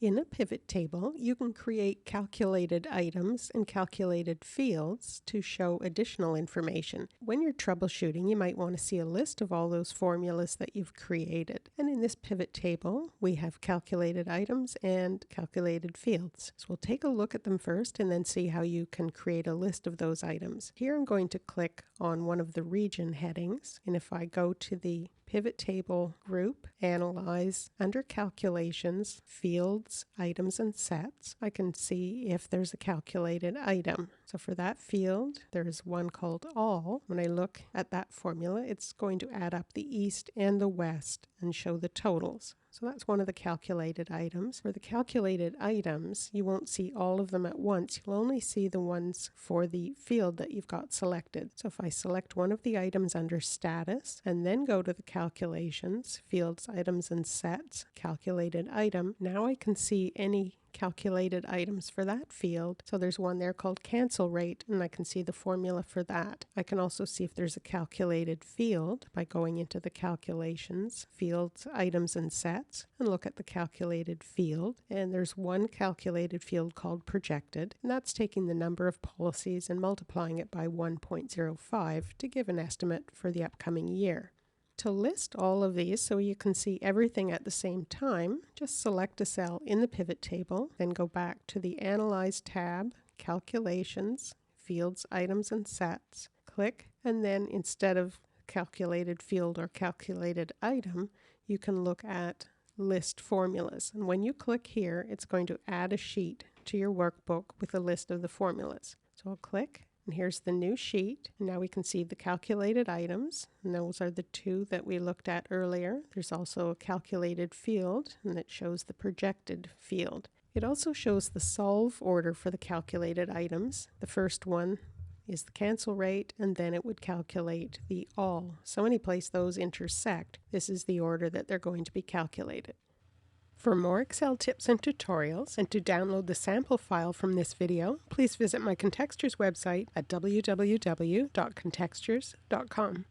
In a pivot table, you can create calculated items and calculated fields to show additional information. When you're troubleshooting, you might want to see a list of all those formulas that you've created. And in this pivot table, we have calculated items and calculated fields. So we'll take a look at them first and then see how you can create a list of those items. Here I'm going to click on one of the region headings, and if I go to the pivot table group, analyze, under calculations, fields, items, and sets, I can see if there's a calculated item. So for that field, there's one called all. When I look at that formula, it's going to add up the east and the west and show the totals. So that's one of the calculated items. For the calculated items, you won't see all of them at once. You'll only see the ones for the field that you've got selected. So if I select one of the items under status and then go to the calculations, fields, items, and sets, calculated item, now I can see any calculated items for that field. So there's one there called cancel rate, and I can see the formula for that. I can also see if there's a calculated field by going into the calculations, fields, items, and sets, and look at the calculated field. And there's one calculated field called projected, and that's taking the number of policies and multiplying it by 1.05 to give an estimate for the upcoming year. To list all of these so you can see everything at the same time, just select a cell in the pivot table, then go back to the Analyze tab, Calculations, Fields, Items, and Sets. Click, and then instead of Calculated Field or Calculated Item, you can look at List Formulas. And when you click here, it's going to add a sheet to your workbook with a list of the formulas. So I'll click. And here's the new sheet. And now we can see the calculated items, and those are the two that we looked at earlier. There's also a calculated field, and it shows the projected field. It also shows the solve order for the calculated items. The first one is the cancel rate, and then it would calculate the all. So any place those intersect, this is the order that they're going to be calculated. For more Excel tips and tutorials, and to download the sample file from this video, please visit my Contextures website at www.contextures.com.